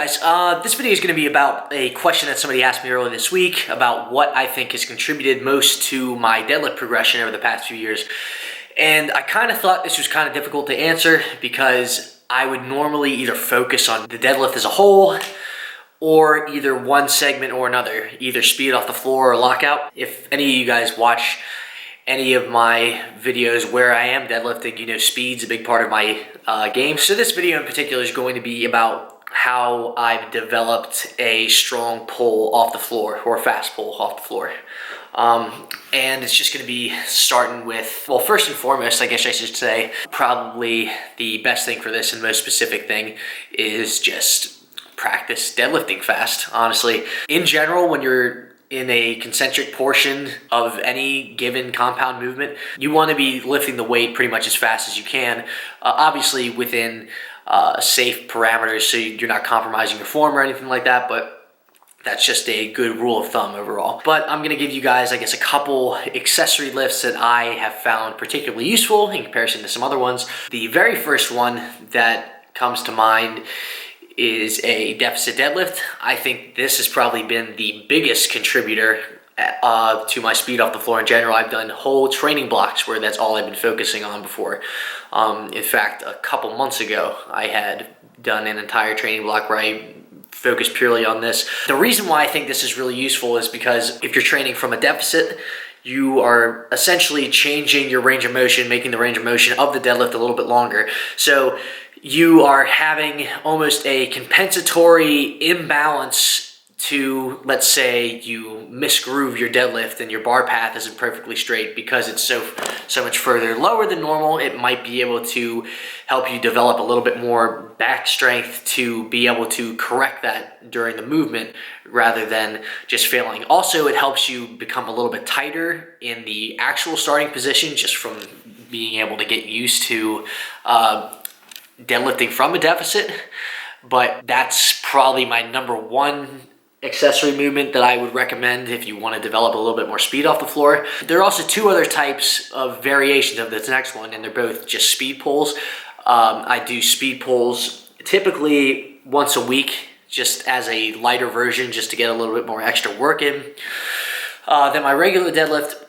guys, this video is going to be about a question that somebody asked me earlier this week about what I think has contributed most to my deadlift progression over the past few years. And I kind of thought this was kind of difficult to answer because I would normally either focus on the deadlift as a whole or either one segment or another, either speed off the floor or lockout. If any of you guys watch any of my videos where I am deadlifting, you know speed's a big part of my game. So this video in particular is going to be about how I've developed a strong pull off the floor, or a fast pull off the floor. And it's just gonna be starting with, well, first and foremost, I guess I should say, probably the best thing for this and most specific thing is just practice deadlifting fast, honestly. In general, when you're in a concentric portion of any given compound movement, you want to be lifting the weight pretty much as fast as you can, obviously within safe parameters, so you're not compromising your form or anything like that, but that's just a good rule of thumb overall. But I'm going to give you guys, I guess, a couple accessory lifts that I have found particularly useful in comparison to some other ones. The very first one that comes to mind is a deficit deadlift. I think this has probably been the biggest contributor to my speed off the floor in general. I've done whole training blocks where that's all I've been focusing on before. In fact, a couple months ago, I had done an entire training block where I focused purely on this. The reason why I think this is really useful is because if you're training from a deficit, you are essentially changing your range of motion, making the range of motion of the deadlift a little bit longer. So you are having almost a compensatory imbalance to, let's say you misgroove your deadlift and your bar path isn't perfectly straight because it's so much further lower than normal. It might be able to help you develop a little bit more back strength to be able to correct that during the movement rather than just failing. Also, it helps you become a little bit tighter in the actual starting position just from being able to get used to deadlifting from a deficit. But that's probably my number one accessory movement that I would recommend if you want to develop a little bit more speed off the floor. There are also two other types of variations of this next one, and they're both just speed pulls. I do speed pulls typically once a week, just as a lighter version, just to get a little bit more extra work in than my regular deadlift.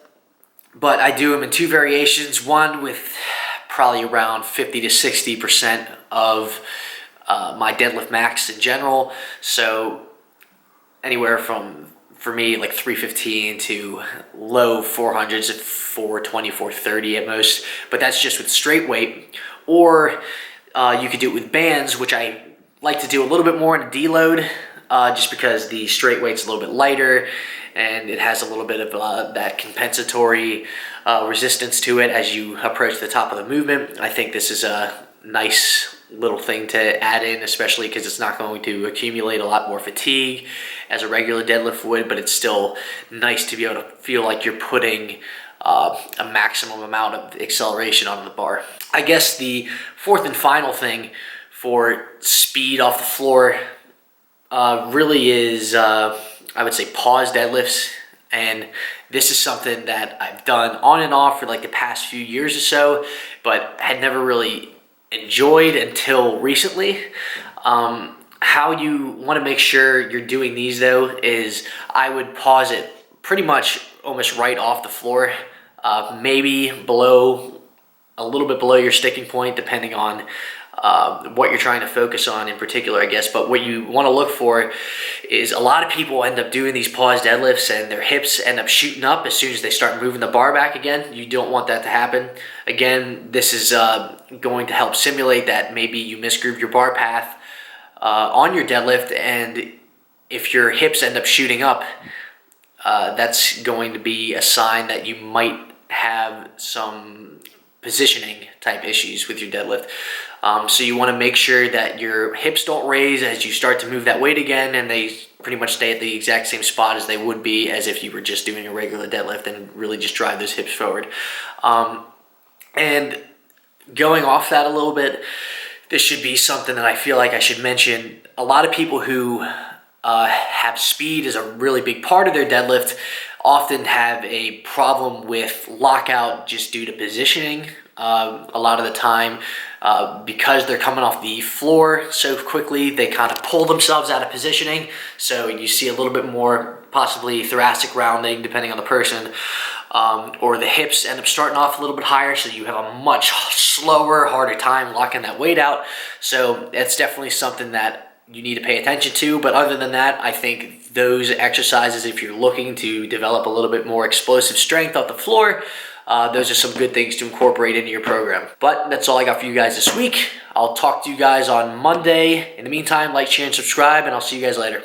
But I do them in two variations, one with probably around 50 to 60% of my deadlift max in general. So anywhere from, for me, like 315 to low 400s at 420, 430 at most. But that's just with straight weight. Or you could do it with bands, which I like to do a little bit more in a deload, just because the straight weight's a little bit lighter and it has a little bit of that compensatory resistance to it as you approach the top of the movement. I think this is a nice little thing to add in, especially because it's not going to accumulate a lot more fatigue as a regular deadlift would, but it's still nice to be able to feel like you're putting a maximum amount of acceleration on the bar. I guess the fourth and final thing for speed off the floor really is, I would say, pause deadlifts. And this is something that I've done on and off for like the past few years or so, but had never really enjoyed until recently. How you want to make sure you're doing these though is I would pause it pretty much almost right off the floor, maybe below, a little bit below your sticking point, depending on what you're trying to focus on in particular, I guess. But what you want to look for is a lot of people end up doing these pause deadlifts and their hips end up shooting up as soon as they start moving the bar back again. You don't want that to happen. Again, this is going to help simulate that maybe you misgroove your bar path on your deadlift, and if your hips end up shooting up, that's going to be a sign that you might have some positioning type issues with your deadlift. So you want to make sure that your hips don't raise as you start to move that weight again, and they pretty much stay at the exact same spot as they would be as if you were just doing a regular deadlift, and really just drive those hips forward. And going off that a little bit, this should be something that I feel like I should mention. A lot of people who have speed as a really big part of their deadlift often have a problem with lockout just due to positioning a lot of the time. Because they're coming off the floor so quickly, they kind of pull themselves out of positioning. So you see a little bit more possibly thoracic rounding depending on the person, or the hips end up starting off a little bit higher, so you have a much slower, harder time locking that weight out. So it's definitely something that you need to pay attention to. But other than that, I think those exercises, if you're looking to develop a little bit more explosive strength off the floor, those are some good things to incorporate into your program. But that's all I got for you guys this week. I'll talk to you guys on Monday. In the meantime, like, share, and subscribe, and I'll see you guys later.